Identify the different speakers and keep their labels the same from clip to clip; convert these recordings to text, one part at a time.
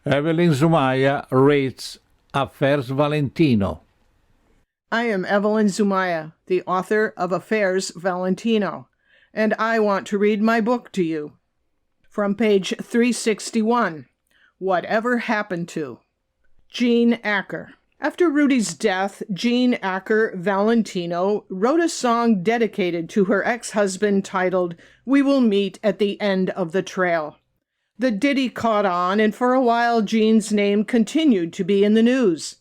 Speaker 1: Evelyn Zumaya rates AffairsValentino.
Speaker 2: I am Evelyn Zumaya, the author of AffairsValentino, and I want to read my book to you. From page 361, Whatever Happened to? Jean Acker. After Rudy's death, Jean Acker Valentino wrote a song dedicated to her ex-husband titled, "We Will Meet at the End of the Trail." The ditty caught on, and for a while Jean's name continued to be in the news.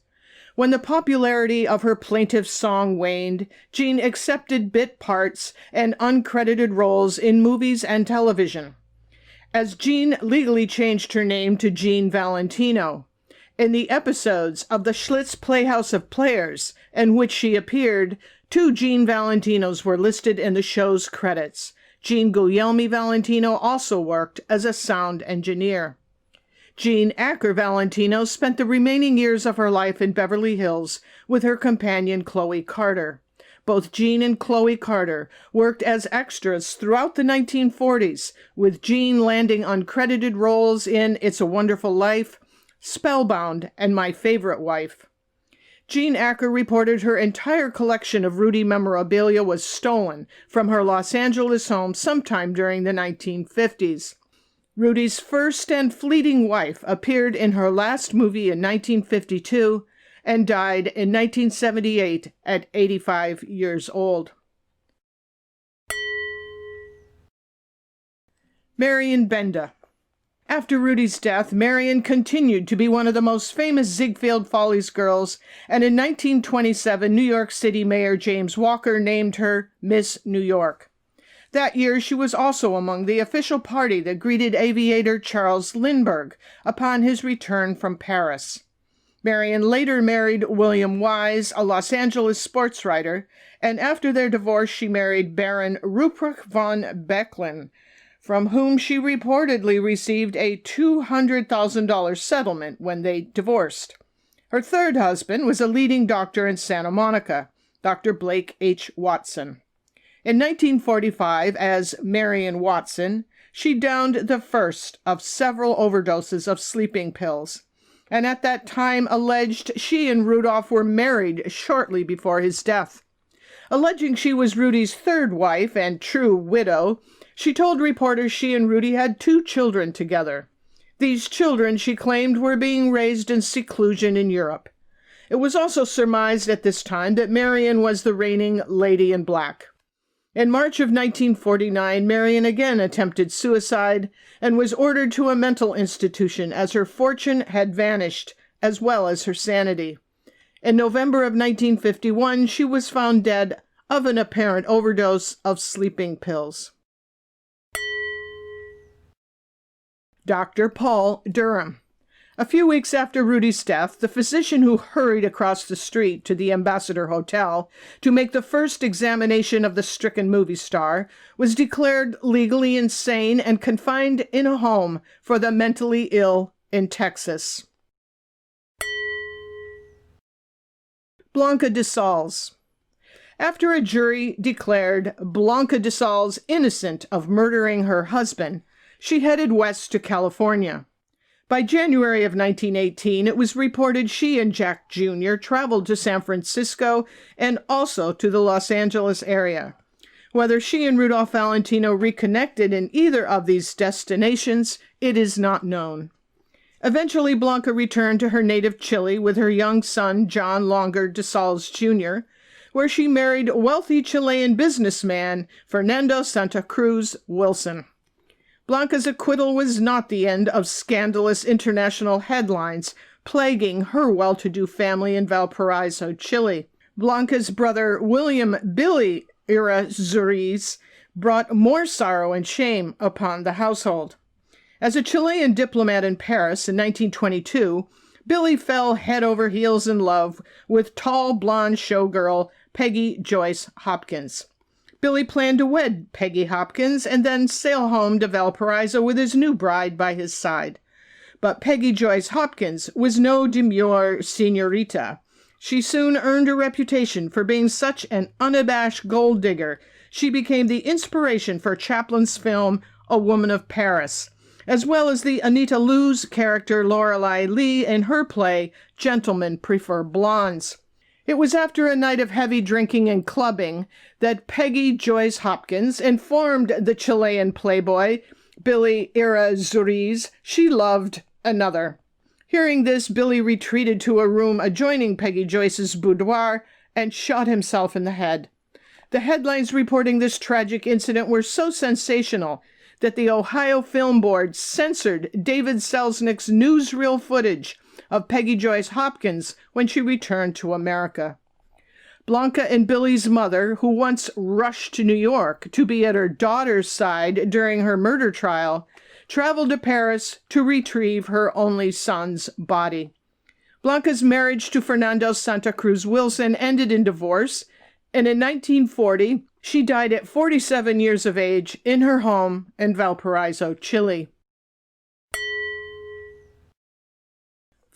Speaker 2: When the popularity of her plaintive song waned, Jean accepted bit parts and uncredited roles in movies and television. As Jean legally changed her name to Jean Valentino, in the episodes of the Schlitz Playhouse of Players, in which she appeared, 2 Jean Valentinos were listed in the show's credits. Jean Guglielmi Valentino also worked as a sound engineer. Jean Acker Valentino spent the remaining years of her life in Beverly Hills with her companion Chloe Carter. Both Jean and Chloe Carter worked as extras throughout the 1940s, with Jean landing uncredited roles in It's a Wonderful Life, Spellbound, and My Favorite Wife. Jean Acker reported her entire collection of Rudy memorabilia was stolen from her Los Angeles home sometime during the 1950s. Rudy's first and fleeting wife appeared in her last movie in 1952 and died in 1978 at 85 years old. Marion Bender. After Rudy's death, Marion continued to be one of the most famous Ziegfeld Follies girls, and in 1927, New York City Mayor James Walker named her Miss New York. That year, she was also among the official party that greeted aviator Charles Lindbergh upon his return from Paris. Marion later married William Wise, a Los Angeles sports writer, and after their divorce, she married Baron Ruprecht von Becklin, from whom she reportedly received a $200,000 settlement when they divorced. Her third husband was a leading doctor in Santa Monica, Dr. Blake H. Watson. In 1945, as Marion Watson, she downed the first of several overdoses of sleeping pills, and at that time alleged she and Rudolph were married shortly before his death. Alleging she was Rudy's third wife and true widow, she told reporters she and Rudy had 2 children together. These children, she claimed, were being raised in seclusion in Europe. It was also surmised at this time that Marion was the reigning Lady in Black. In March of 1949, Marion again attempted suicide and was ordered to a mental institution as her fortune had vanished, as well as her sanity. In November of 1951, she was found dead of an apparent overdose of sleeping pills. Dr. Paul Durham. A few weeks after Rudy's death, the physician who hurried across the street to the Ambassador Hotel to make the first examination of the stricken movie star was declared legally insane and confined in a home for the mentally ill in Texas. Blanca de Sol. After a jury declared Blanca de Sol innocent of murdering her husband, she headed west to California. By January of 1918, it was reported she and Jack Jr. traveled to San Francisco and also to the Los Angeles area. Whether she and Rudolph Valentino reconnected in either of these destinations, it is not known. Eventually, Blanca returned to her native Chile with her young son, John Longer de Sol Jr., where she married wealthy Chilean businessman Fernando Santa Cruz Wilson. Blanca's acquittal was not the end of scandalous international headlines plaguing her well-to-do family in Valparaiso, Chile. Blanca's brother William Billy Errázuriz brought more sorrow and shame upon the household. As a Chilean diplomat in Paris in 1922, Billy fell head over heels in love with tall blonde showgirl Peggy Joyce Hopkins. Billy planned to wed Peggy Hopkins and then sail home to Valparaiso with his new bride by his side. But Peggy Joyce Hopkins was no demure señorita. She soon earned a reputation for being such an unabashed gold digger. She became the inspiration for Chaplin's film A Woman of Paris, as well as the Anita Lou's character Lorelei Lee in her play Gentlemen Prefer Blondes. It was after a night of heavy drinking and clubbing that Peggy Joyce Hopkins informed the Chilean playboy Billy Errázuriz she loved another. Hearing this, Billy retreated to a room adjoining Peggy Joyce's boudoir and shot himself in the head. The headlines reporting this tragic incident were so sensational that the Ohio Film Board censored David Selznick's newsreel footage of Peggy Joyce Hopkins when she returned to America. Blanca and Billy's mother, who once rushed to New York to be at her daughter's side during her murder trial, traveled to Paris to retrieve her only son's body. Blanca's marriage to Fernando Santa Cruz Wilson ended in divorce, and in 1940, she died at 47 years of age in her home in Valparaiso, Chile.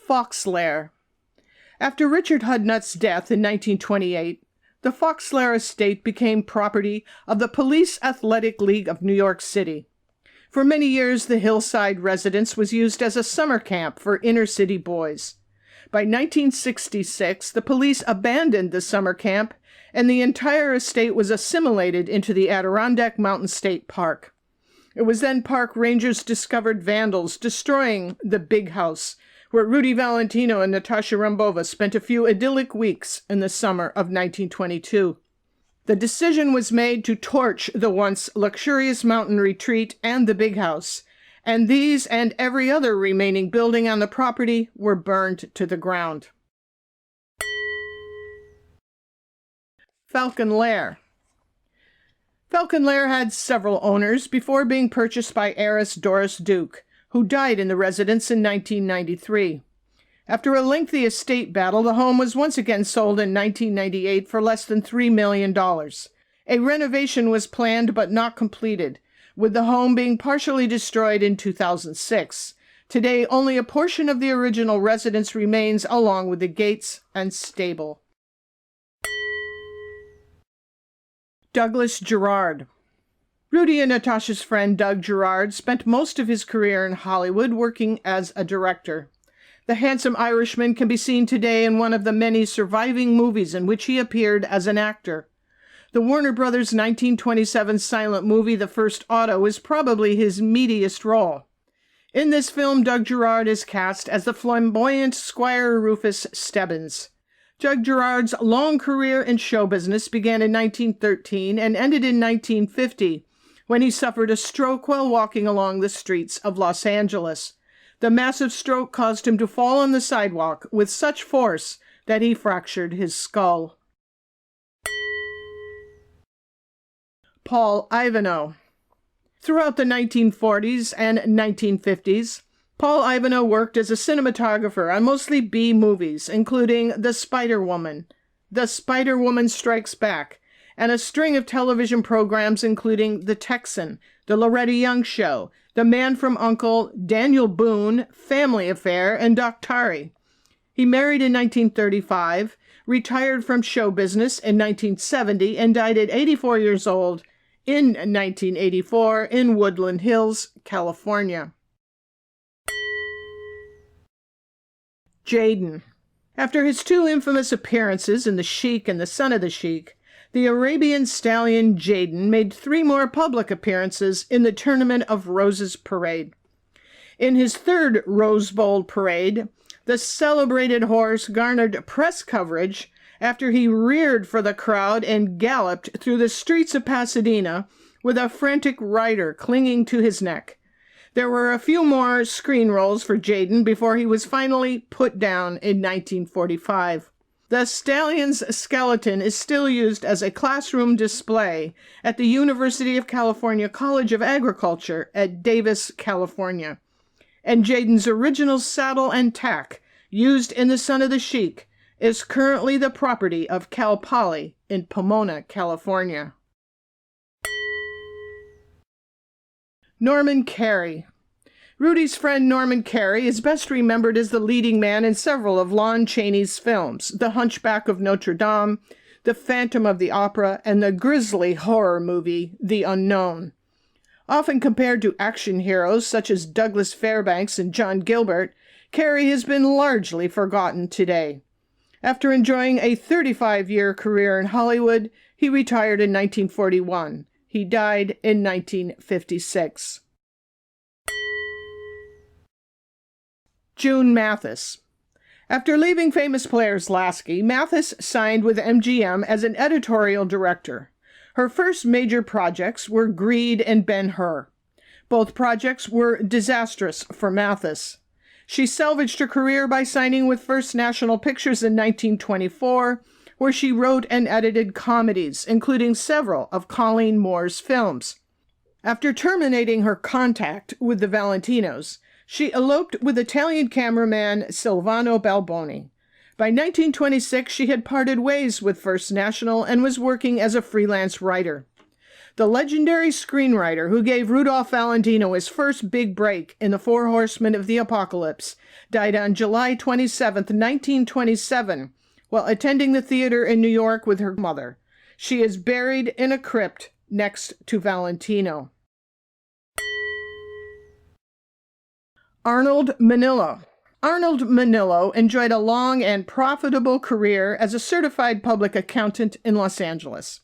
Speaker 2: Foxlear. After Richard Hudnut's death in 1928, the Foxlear estate became property of the Police Athletic League of New York City. For many years, the hillside residence was used as a summer camp for inner-city boys. By 1966, the police abandoned the summer camp, and the entire estate was assimilated into the Adirondack Mountain State Park. It was then park rangers discovered vandals destroying the big house, where Rudy Valentino and Natasha Rambova spent a few idyllic weeks in the summer of 1922. The decision was made to torch the once luxurious mountain retreat and the big house, and these and every other remaining building on the property were burned to the ground. Falcon Lair. Falcon Lair had several owners before being purchased by heiress Doris Duke, who died in the residence in 1993. After a lengthy estate battle, the home was once again sold in 1998 for less than $3 million. A renovation was planned but not completed, with the home being partially destroyed in 2006. Today, only a portion of the original residence remains, along with the gates and stable. Douglas Gerard. Rudy and Natasha's friend Doug Gerard spent most of his career in Hollywood working as a director. The handsome Irishman can be seen today in one of the many surviving movies in which he appeared as an actor. The Warner Brothers 1927 silent movie The First Auto is probably his meatiest role. In this film, Doug Gerard is cast as the flamboyant Squire Rufus Stebbins. Doug Gerard's long career in show business began in 1913 and ended in 1950, when he suffered a stroke while walking along the streets of Los Angeles. The massive stroke caused him to fall on the sidewalk with such force that he fractured his skull. Paul Ivanhoe. Throughout the 1940s and 1950s, Paul Ivanhoe worked as a cinematographer on mostly B movies, including The Spider-Woman, The Spider-Woman Strikes Back, and a string of television programs including The Texan, The Loretta Young Show, The Man from U.N.C.L.E., Daniel Boone, Family Affair, and Doctari. He married in 1935, retired from show business in 1970, and died at 84 years old in 1984 in Woodland Hills, California. Jaden. After his two infamous appearances in The Sheik and The Son of the Sheik, the Arabian stallion Jaden made 3 more public appearances in the Tournament of Roses parade. In his third Rose Bowl parade, the celebrated horse garnered press coverage after he reared for the crowd and galloped through the streets of Pasadena with a frantic rider clinging to his neck. There were a few more screen roles for Jaden before he was finally put down in 1945. The stallion's skeleton is still used as a classroom display at the University of California College of Agriculture at Davis, California. And Jaden's original saddle and tack, used in The Son of the Sheik, is currently the property of Cal Poly in Pomona, California. Norman Carey. Rudy's friend Norman Carey is best remembered as the leading man in several of Lon Chaney's films, The Hunchback of Notre Dame, The Phantom of the Opera, and the grisly horror movie The Unknown. Often compared to action heroes such as Douglas Fairbanks and John Gilbert, Carey has been largely forgotten today. After enjoying a 35-year career in Hollywood, he retired in 1941. He died in 1956. June Mathis. After leaving famous players Lasky, Mathis signed with MGM as an editorial director. Her first major projects were Greed and Ben-Hur. Both projects were disastrous for Mathis. She salvaged her career by signing with First National Pictures in 1924, where she wrote and edited comedies, including several of Colleen Moore's films. After terminating her contact with the Valentinos, she eloped with Italian cameraman Silvano Balboni. By 1926, she had parted ways with First National and was working as a freelance writer. The legendary screenwriter who gave Rudolph Valentino his first big break in The Four Horsemen of the Apocalypse died on July 27, 1927, while attending the theater in New York with her mother. She is buried in a crypt next to Valentino. Arnold Manila. Arnold Manila enjoyed a long and profitable career as a certified public accountant in Los Angeles.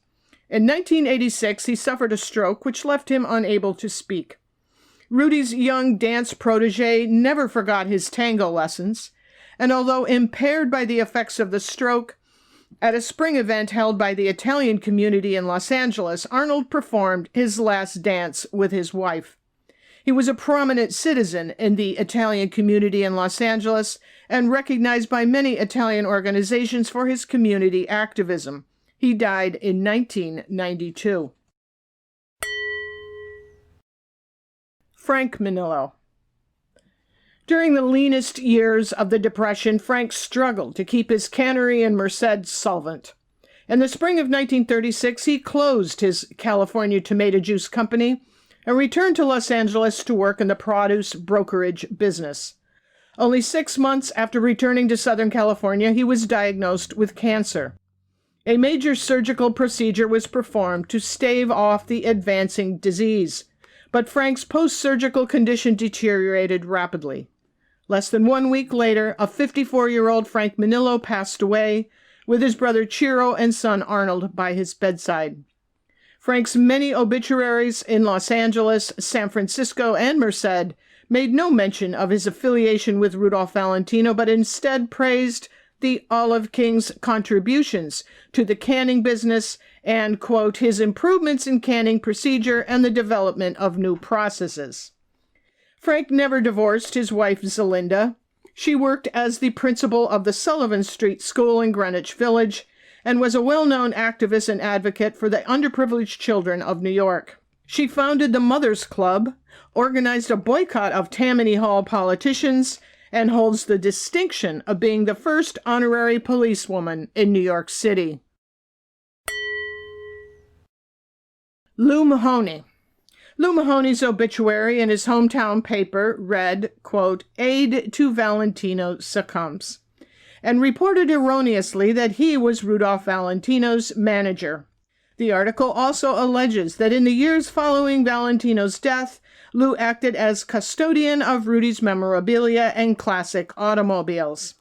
Speaker 2: In 1986, he suffered a stroke which left him unable to speak. Rudy's young dance protege never forgot his tango lessons, and although impaired by the effects of the stroke, at a spring event held by the Italian community in Los Angeles, Arnold performed his last dance with his wife. He was a prominent citizen in the Italian community in Los Angeles and recognized by many Italian organizations for his community activism. He died in 1992. Frank Manillo. During the leanest years of the Depression, Frank struggled to keep his cannery in Merced solvent. In the spring of 1936, he closed his California Tomato Juice Company and returned to Los Angeles to work in the produce brokerage business. Only 6 months after returning to Southern California, he was diagnosed with cancer. A major surgical procedure was performed to stave off the advancing disease, but Frank's post-surgical condition deteriorated rapidly. Less than 1 week later, a 54-year-old Frank Manillo passed away, with his brother Ciro and son Arnold by his bedside. Frank's many obituaries in Los Angeles, San Francisco, and Merced made no mention of his affiliation with Rudolph Valentino, but instead praised the Olive King's contributions to the canning business and, quote, his improvements in canning procedure and the development of new processes. Frank never divorced his wife Zelinda. She worked as the principal of the Sullivan Street School in Greenwich Village and was a well-known activist and advocate for the underprivileged children of New York. She founded the Mothers Club, organized a boycott of Tammany Hall politicians, and holds the distinction of being the first honorary policewoman in New York City. Lou Mahoney. Lou Mahoney's obituary in his hometown paper read, quote, "Aide to Valentino succumbs," and reported erroneously that he was Rudolph Valentino's manager. The article also alleges that in the years following Valentino's death, Lou acted as custodian of Rudy's memorabilia and classic automobiles.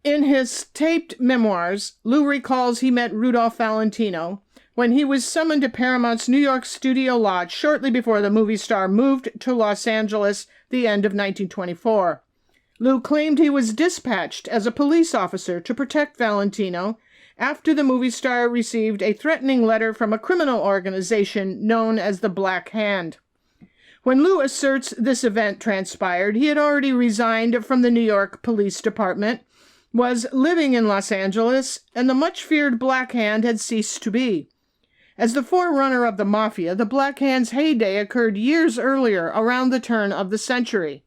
Speaker 2: In his taped memoirs, Lou recalls he met Rudolph Valentino when he was summoned to Paramount's New York studio lot shortly before the movie star moved to Los Angeles the end of 1924. Lou claimed he was dispatched as a police officer to protect Valentino after the movie star received a threatening letter from a criminal organization known as the Black Hand. When Lou asserts this event transpired, he had already resigned from the New York Police Department, was living in Los Angeles, and the much-feared Black Hand had ceased to be. As the forerunner of the Mafia, the Black Hand's heyday occurred years earlier, around the turn of the century.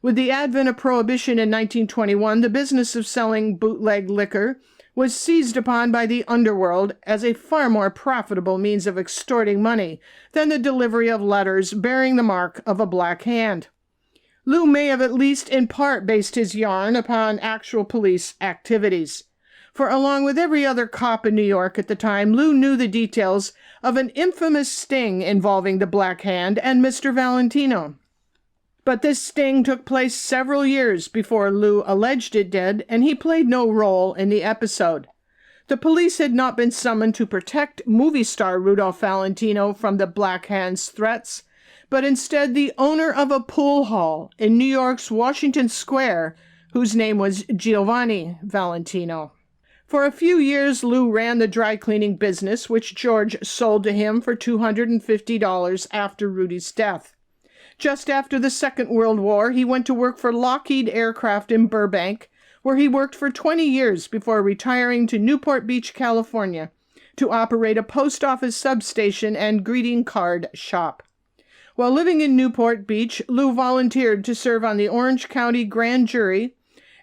Speaker 2: With the advent of Prohibition in 1921, the business of selling bootleg liquor was seized upon by the underworld as a far more profitable means of extorting money than the delivery of letters bearing the mark of a Black Hand. Lou may have at least in part based his yarn upon actual police activities. for along with every other cop in New York at the time, Lou knew the details of an infamous sting involving the Black Hand and Mr. Valentino. But this sting took place several years before Lou alleged it did, and he played no role in the episode. The police had not been summoned to protect movie star Rudolph Valentino from the Black Hand's threats, but instead the owner of a pool hall in New York's Washington Square, whose name was Giovanni Valentino. For a few years, Lou ran the dry cleaning business, which George sold to him for $250 after Rudy's death. Just after the Second World War, he went to work for Lockheed Aircraft in Burbank, where he worked for 20 years before retiring to Newport Beach, California, to operate a post office substation and greeting card shop. While living in Newport Beach, Lou volunteered to serve on the Orange County Grand Jury,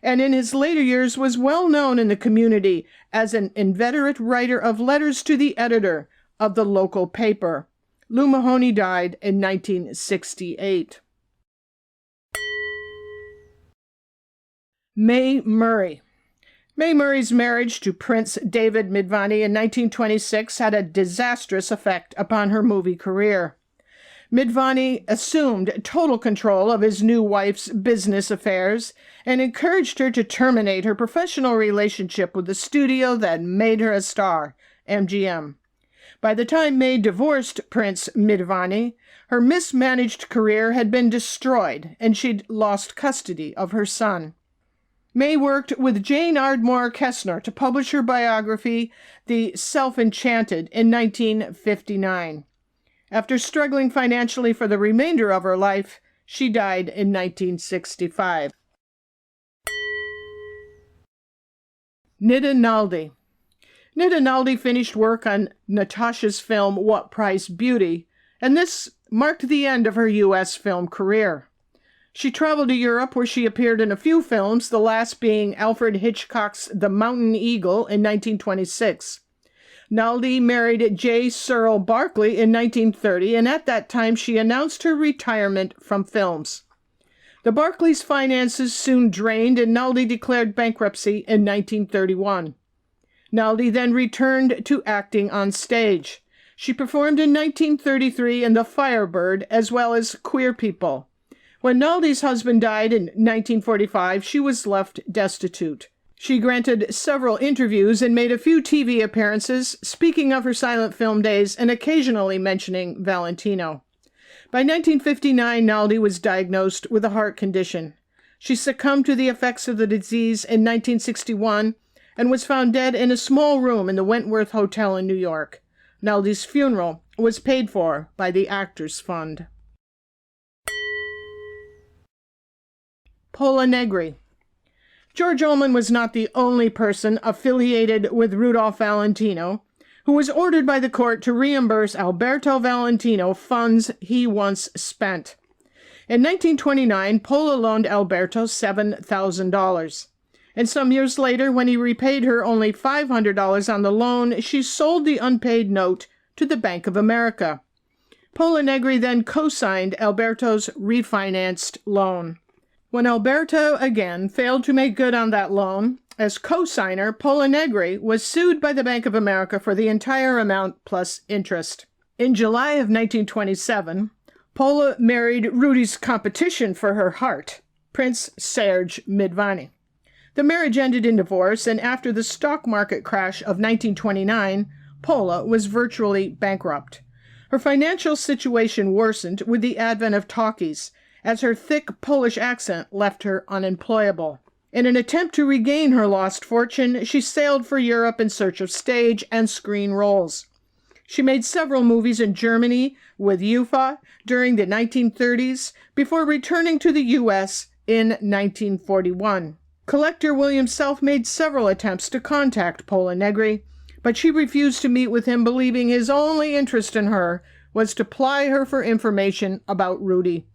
Speaker 2: and in his later years was well known in the community as an inveterate writer of letters to the editor of the local paper. Lou Mahoney died in 1968. Mae Murray. Mae Murray's marriage to Prince David Midvany in 1926 had a disastrous effect upon her movie career. Midvany assumed total control of his new wife's business affairs and encouraged her to terminate her professional relationship with the studio that made her a star, MGM. By the time Mae divorced Prince Midvany, her mismanaged career had been destroyed and she'd lost custody of her son. Mae worked with Jane Ardmore Kessner to publish her biography, The Self-Enchanted, in 1959. After struggling financially for the remainder of her life, she died in 1965. Nida Naldi. Nida Naldi finished work on Natasha's film What Price Beauty, and this marked the end of her U.S. film career. She traveled to Europe, where she appeared in a few films, the last being Alfred Hitchcock's The Mountain Eagle in 1926. Naldi married J. Searle Barkley in 1930, and at that time she announced her retirement from films. The Barkleys' finances soon drained, and Naldi declared bankruptcy in 1931. Naldi then returned to acting on stage. She performed in 1933 in The Firebird, as well as Queer People. When Naldi's husband died in 1945, she was left destitute. She granted several interviews and made a few TV appearances, speaking of her silent film days and occasionally mentioning Valentino. By 1959, Naldi was diagnosed with a heart condition. She succumbed to the effects of the disease in 1961 and was found dead in a small room in the Wentworth Hotel in New York. Naldi's funeral was paid for by the Actors Fund. Paula Negri. George Ullman was not the only person affiliated with Rudolph Valentino who was ordered by the court to reimburse Alberto Valentino funds he once spent. In 1929, Paula loaned Alberto $7,000. And some years later, when he repaid her only $500 on the loan, she sold the unpaid note to the Bank of America. Paula Negri then co-signed Alberto's refinanced loan. When Alberto again failed to make good on that loan, as co-signer, Paula Negri was sued by the Bank of America for the entire amount plus interest. In July of 1927, Paula married Rudy's competition for her heart, Prince Serge Midvany. The marriage ended in divorce, and after the stock market crash of 1929, Paula was virtually bankrupt. Her financial situation worsened with the advent of talkies, as her thick Polish accent left her unemployable. In an attempt to regain her lost fortune, she sailed for Europe in search of stage and screen roles. She made several movies in Germany with UFA during the 1930s before returning to the U.S. in 1941. Collector William Self made several attempts to contact Paula Negri, but she refused to meet with him, believing his only interest in her was to ply her for information about Rudy.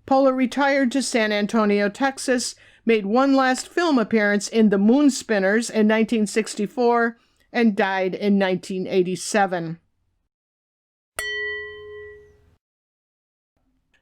Speaker 2: Paula retired to San Antonio, Texas, made one last film appearance in The Moonspinners in 1964, and died in 1987.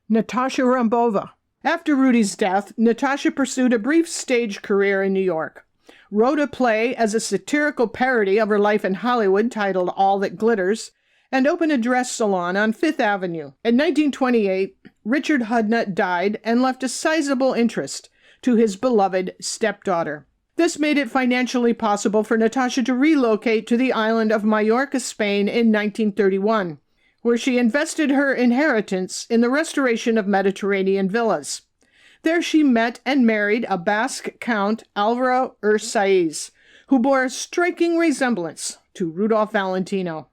Speaker 2: Natasha Rambova. After Rudy's death, Natasha pursued a brief stage career in New York. wrote a play as a satirical parody of her life in Hollywood titled All That Glitters, and opened a dress salon on Fifth Avenue. In 1928, Richard Hudnut died and left a sizable interest to his beloved stepdaughter. This made it financially possible for Natasha to relocate to the island of Majorca, Spain in 1931, where she invested her inheritance in the restoration of Mediterranean villas. There she met and married a Basque Count, Alvaro Ursaiz, who bore a striking resemblance to Rudolph Valentino.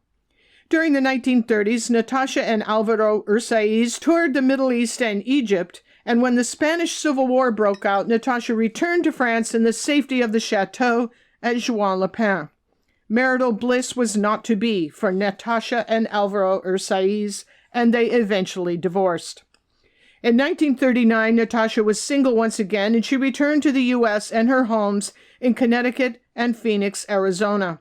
Speaker 2: During the 1930s, Natasha and Alvaro Ursaiz toured the Middle East and Egypt, and when the Spanish Civil War broke out, Natasha returned to France in the safety of the chateau at Juan-les-Pins. Marital bliss was not to be for Natasha and Alvaro Ursaiz, and they eventually divorced. In 1939, Natasha was single once again, and she returned to the U.S. and her homes in Connecticut and Phoenix, Arizona.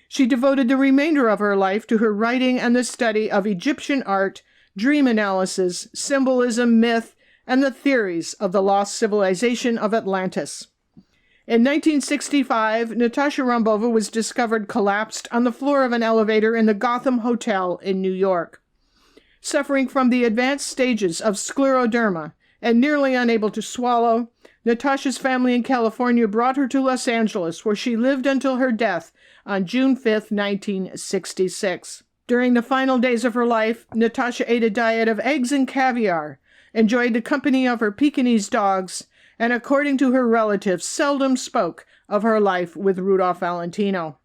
Speaker 2: She devoted the remainder of her life to her writing and the study of Egyptian art, dream analysis, symbolism, myth, and the theories of the lost civilization of Atlantis. In 1965, Natasha Rambova was discovered collapsed on the floor of an elevator in the Gotham Hotel in New York. Suffering from the advanced stages of scleroderma and nearly unable to swallow, Natasha's family in California brought her to Los Angeles, where she lived until her death on June 5, 1966. During the final days of her life, Natasha ate a diet of eggs and caviar, enjoyed the company of her Pekingese dogs, and according to her relatives, seldom spoke of her life with Rudolph Valentino.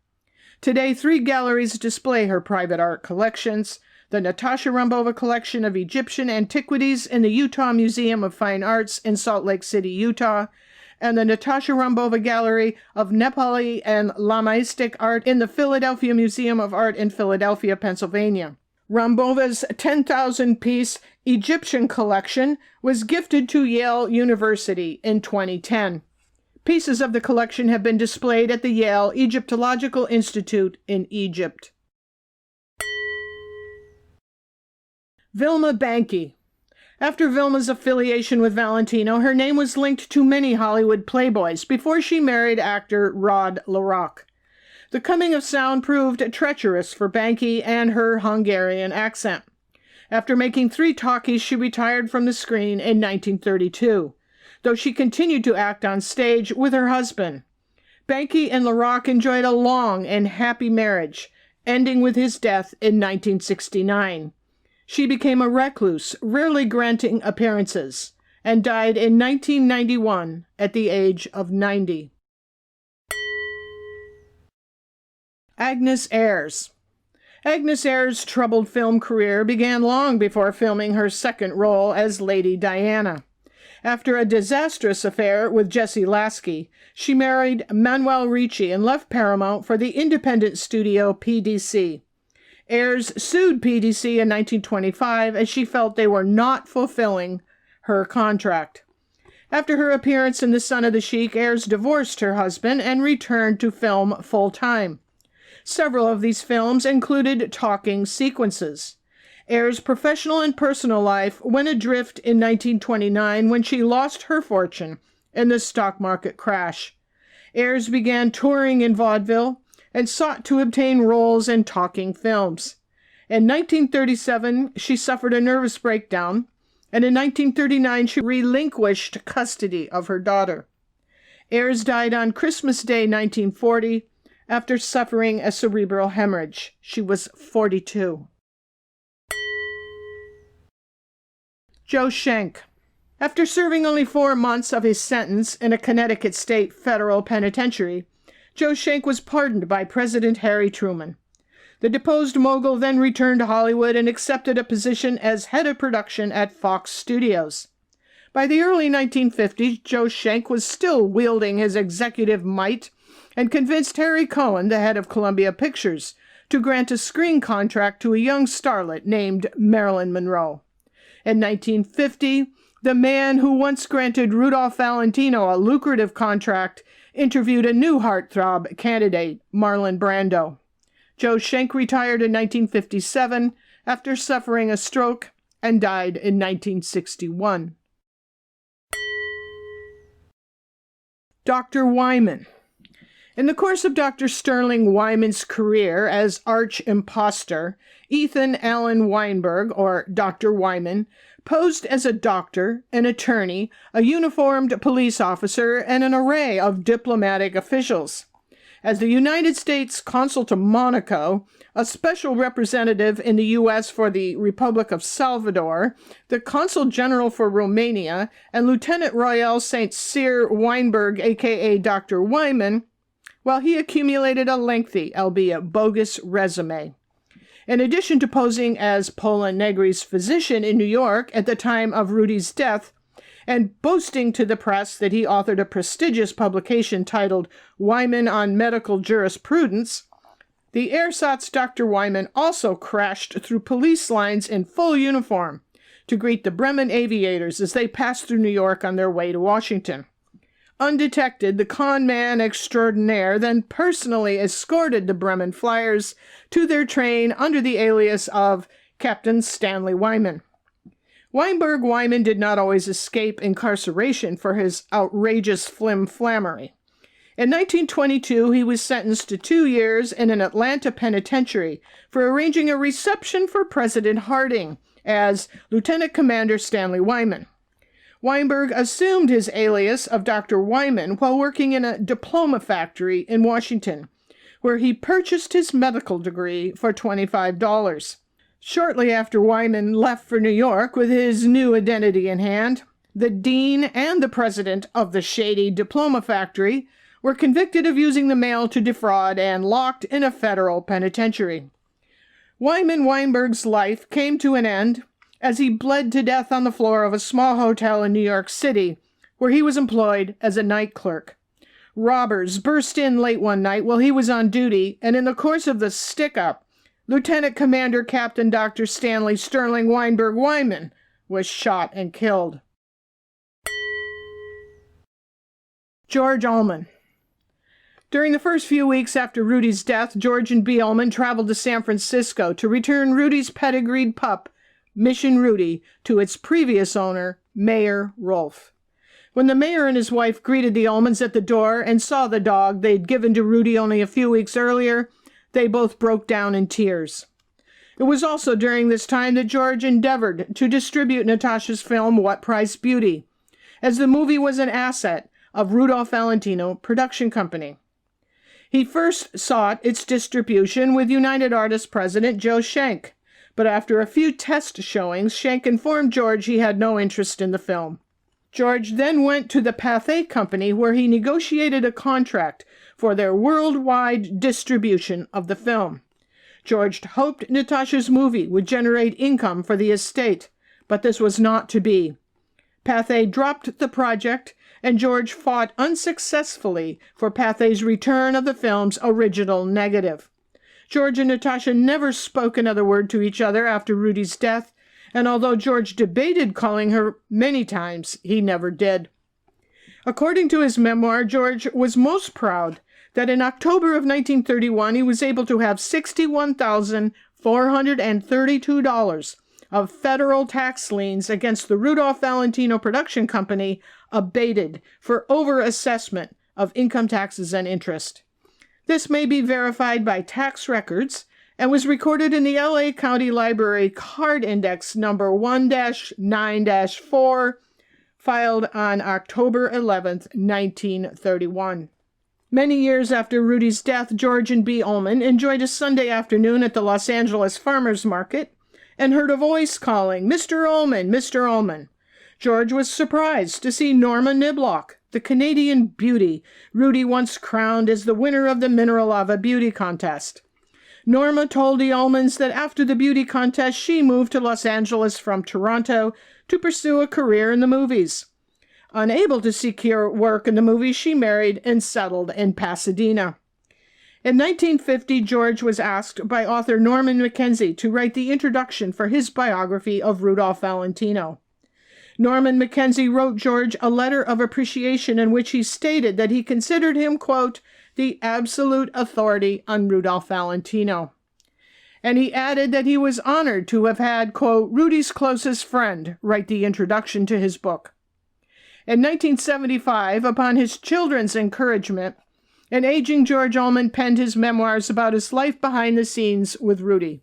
Speaker 2: Today, 3 galleries display her private art collections: the Natasha Rambova Collection of Egyptian Antiquities in the Utah Museum of Fine Arts in Salt Lake City, Utah, and the Natasha Rambova Gallery of Nepali and Lamaistic Art in the Philadelphia Museum of Art in Philadelphia, Pennsylvania. Rambova's 10,000-piece Egyptian collection was gifted to Yale University in 2010. Pieces of the collection have been displayed at the Yale Egyptological Institute in Egypt. Thelma Banky. After Thelma's affiliation with Valentino, her name was linked to many Hollywood playboys before she married actor Rod LaRocque. The coming of sound proved treacherous for Banky and her Hungarian accent. After making 3 talkies, she retired from the screen in 1932, though she continued to act on stage with her husband. Banky and LaRocque enjoyed a long and happy marriage, ending with his death in 1969. She became a recluse, rarely granting appearances, and died in 1991 at the age of 90. Agnes Ayers. Agnes Ayers' troubled film career began long before filming her second role as Lady Diana. After a disastrous affair with Jesse Lasky, she married Manuel Ricci and left Paramount for the independent studio PDC. Ayers sued PDC in 1925 as she felt they were not fulfilling her contract. After her appearance in The Son of the Sheik, Ayers divorced her husband and returned to film full-time. Several of these films included talking sequences. Ayers' professional and personal life went adrift in 1929 when she lost her fortune in the stock market crash. Ayers began touring in vaudeville and sought to obtain roles in talking films. In 1937, she suffered a nervous breakdown, and in 1939, she relinquished custody of her daughter. Ayers died on Christmas Day, 1940, after suffering a cerebral hemorrhage. She was 42. Joe Shank. After serving only 4 months of his sentence in a Connecticut State Federal Penitentiary, Joe Shank was pardoned by President Harry Truman. The deposed mogul then returned to Hollywood and accepted a position as head of production at Fox Studios. By the early 1950s, Joe Shank was still wielding his executive might and convinced Harry Cohen, the head of Columbia Pictures, to grant a screen contract to a young starlet named Marilyn Monroe. In 1950, the man who once granted Rudolph Valentino a lucrative contract interviewed a new heartthrob candidate, Marlon Brando. Joe Shank retired in 1957 after suffering a stroke and died in 1961. Dr. Wyman. In the course of Dr. Sterling Wyman's career as arch-impostor, Ethan Allen Weinberg, or Dr. Wyman, posed as a doctor, an attorney, a uniformed police officer, and an array of diplomatic officials. As the United States Consul to Monaco, a special representative in the U.S. for the Republic of Salvador, the Consul General for Romania, and Lieutenant Royal St. Cyr Weinberg, a.k.a. Dr. Wyman, while he accumulated a lengthy, albeit bogus, resume. In addition to posing as Paula Negri's physician in New York at the time of Rudy's death, and boasting to the press that he authored a prestigious publication titled Wyman on Medical Jurisprudence, the ersatz Dr. Wyman also crashed through police lines in full uniform to greet the Bremen aviators as they passed through New York on their way to Washington. Undetected, the con man extraordinaire then personally escorted the Bremen flyers to their train under the alias of Captain Stanley Wyman. Weinberg Wyman did not always escape incarceration for his outrageous flim-flammery. In 1922, he was sentenced to 2 years in an Atlanta penitentiary for arranging a reception for President Harding as Lieutenant Commander Stanley Wyman. Weinberg assumed his alias of Dr. Wyman while working in a diploma factory in Washington, where he purchased his medical degree for $25. Shortly after Wyman left for New York with his new identity in hand, the dean and the president of the shady diploma factory were convicted of using the mail to defraud and locked in a federal penitentiary. Wyman Weinberg's life came to an end as he bled to death on the floor of a small hotel in New York City, where he was employed as a night clerk. Robbers burst in late one night while he was on duty, and in the course of the stick-up, Lieutenant Commander Captain Dr. Stanley Sterling Weinberg Wyman was shot and killed. George Ullman. During the first few weeks after Rudy's death, George and Bea Ullman traveled to San Francisco to return Rudy's pedigreed pup, Mission Rudy, to its previous owner, Mayor Rolfe. When the mayor and his wife greeted the Ullmans at the door and saw the dog they'd given to Rudy only a few weeks earlier, they both broke down in tears. It was also during this time that George endeavored to distribute Natasha's film What Price Beauty, as the movie was an asset of Rudolph Valentino Production Company. He first sought its distribution with United Artists president Joe Shank, but after a few test showings, Shank informed George he had no interest in the film. George then went to the Pathé Company, where he negotiated a contract for their worldwide distribution of the film. George hoped Natasha's movie would generate income for the estate, but this was not to be. Pathé dropped the project, and George fought unsuccessfully for Pathé's return of the film's original negative. George and Natasha never spoke another word to each other after Rudy's death, and although George debated calling her many times, he never did. According to his memoir, George was most proud that in October of 1931 he was able to have $61,432 of federal tax liens against the Rudolph Valentino Production Company abated for overassessment of income taxes and interest. This may be verified by tax records and was recorded in the L.A. County Library Card Index number 1-9-4, filed on October 11, 1931. Many years after Rudy's death, George and Bea Ullman enjoyed a Sunday afternoon at the Los Angeles Farmers Market and heard a voice calling, "Mr. Ullman, Mr. Ullman." George was surprised to see Norma Niblock, the Canadian beauty Rudy once crowned as the winner of the Mineralava Beauty Contest. Norma told the Ullmans that after the beauty contest, she moved to Los Angeles from Toronto to pursue a career in the movies. Unable to secure work in the movies, she married and settled in Pasadena. In 1950, George was asked by author Norman Mackenzie to write the introduction for his biography of Rudolph Valentino. Norman Mackenzie wrote George a letter of appreciation in which he stated that he considered him, quote, the absolute authority on Rudolph Valentino. And he added that he was honored to have had, quote, Rudy's closest friend write the introduction to his book. In 1975, upon his children's encouragement, An aging George Ullman penned his memoirs about his life behind the scenes with Rudy.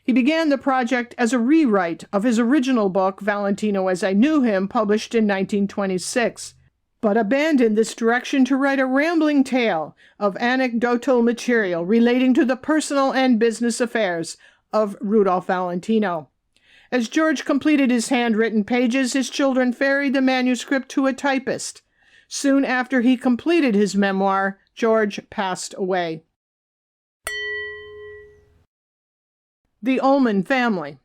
Speaker 2: He began the project as a rewrite of his original book, Valentino as I Knew Him, published in 1926, but abandoned this direction to write a rambling tale of anecdotal material relating to the personal and business affairs of Rudolph Valentino. As George completed his handwritten pages, his children ferried the manuscript to a typist. Soon after he completed his memoir, George passed away. The Ullman Family.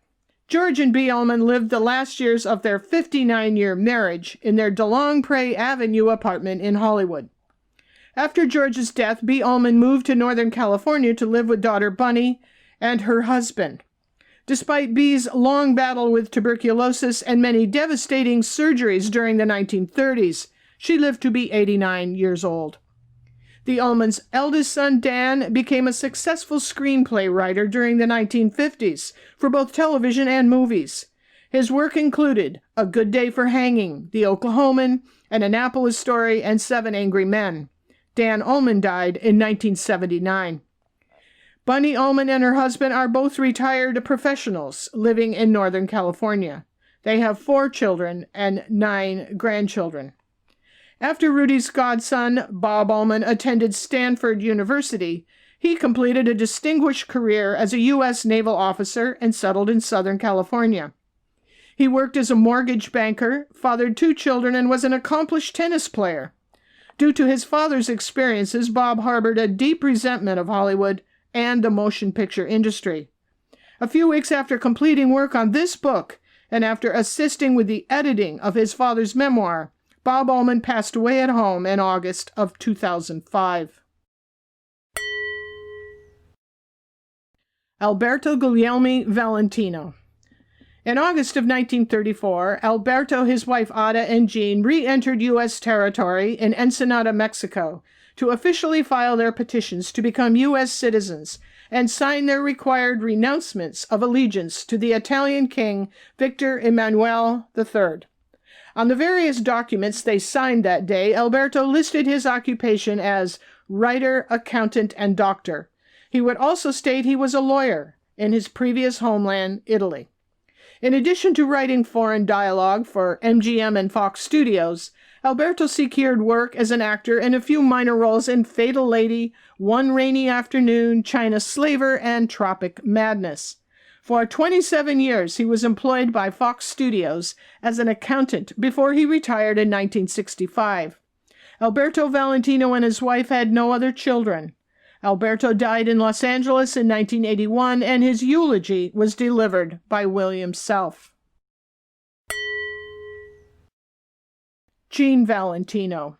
Speaker 2: George and Bea Ullman lived the last years of their 59-year marriage in their DeLongpre Avenue apartment in Hollywood. After George's death, Bea Ullman moved to Northern California to live with daughter Bunny and her husband. Despite Bea's long battle with tuberculosis and many devastating surgeries during the 1930s, she lived to be 89 years old. The Ullmans' eldest son, Dan, became a successful screenplay writer during the 1950s for both television and movies. His work included A Good Day for Hanging, The Oklahoman, An Annapolis Story, and Seven Angry Men. Dan Ullman died in 1979. Bunny Ullman and her husband are both retired professionals living in Northern California. They have 4 children and 9 grandchildren. After Rudy's godson, Bob Ullman, attended Stanford University, he completed a distinguished career as a U.S. naval officer and settled in Southern California. He worked as a mortgage banker, fathered 2 children, and was an accomplished tennis player. Due to his father's experiences, Bob harbored a deep resentment of Hollywood and the motion picture industry. A few weeks after completing work on this book, and after assisting with the editing of his father's memoir, Bob Ullman passed away at home in August of 2005. Alberto Valentino. In August of 1934, Alberto, his wife Ada, and Jean re-entered U.S. territory in Ensenada, Mexico, to officially file their petitions to become U.S. citizens and sign their required renouncements of allegiance to the Italian king Victor Emmanuel III. On the various documents they signed that day, Alberto listed his occupation as writer, accountant, and doctor. He would also state he was a lawyer in his previous homeland, Italy. In addition to writing foreign dialogue for MGM and Fox Studios, Alberto secured work as an actor in a few minor roles in Fatal Lady, One Rainy Afternoon, China Slaver, and Tropic Madness. For 27 years, he was employed by Fox Studios as an accountant before he retired in 1965. Alberto Valentino and his wife had no other children. Alberto died in Los Angeles in 1981, and his eulogy was delivered by William Self. Gene Valentino.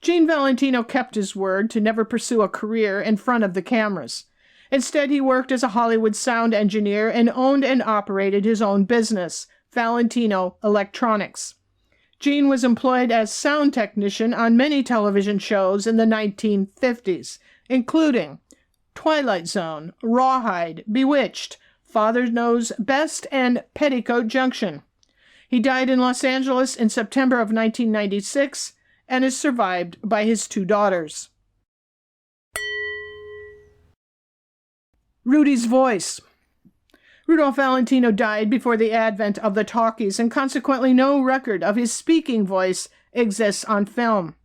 Speaker 2: Gene Valentino kept his word to never pursue a career in front of the cameras. Instead, he worked as a Hollywood sound engineer and owned and operated his own business, Valentino Electronics. Gene was employed as sound technician on many television shows in the 1950s, including Twilight Zone, Rawhide, Bewitched, Father Knows Best, and Petticoat Junction. He died in Los Angeles in September of 1996 and is survived by his 2 daughters. Rudy's Voice. Rudolph Valentino died before the advent of the talkies, and consequently no record of his speaking voice exists on film.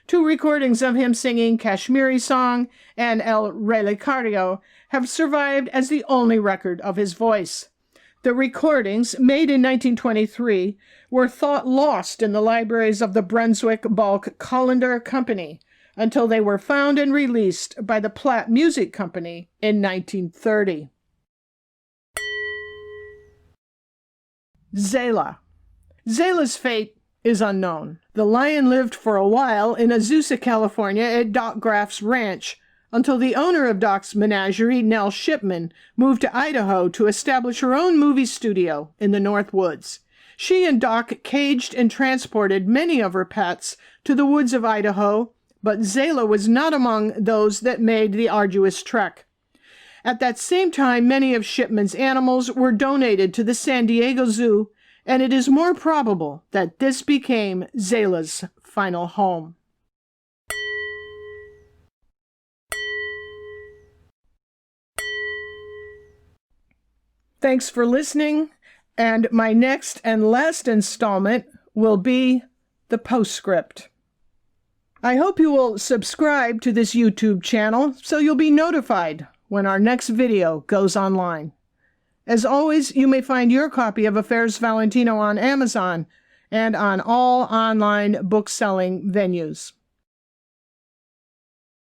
Speaker 2: 2 recordings of him singing Kashmiri Song and El Relicario have survived as the only record of his voice. The recordings, made in 1923, were thought lost in the libraries of the Brunswick Bulk Colander Company, until they were found and released by the Platt Music Company in 1930. Zayla. Zayla's fate is unknown. The lion lived for a while in Azusa, California at Doc Graff's ranch, until the owner of Doc's menagerie, Nell Shipman, moved to Idaho to establish her own movie studio in the North Woods. She and Doc caged and transported many of her pets to the woods of Idaho, but Zayla was not among those that made the arduous trek. At that same time, many of Shipman's animals were donated to the San Diego Zoo, and it is more probable that this became Zayla's final home. Thanks for listening, and my next and last installment will be the postscript. I hope you will subscribe to this YouTube channel so you'll be notified when our next video goes online. As always, you may find your copy of Affairs Valentino on Amazon and on all online book-selling venues.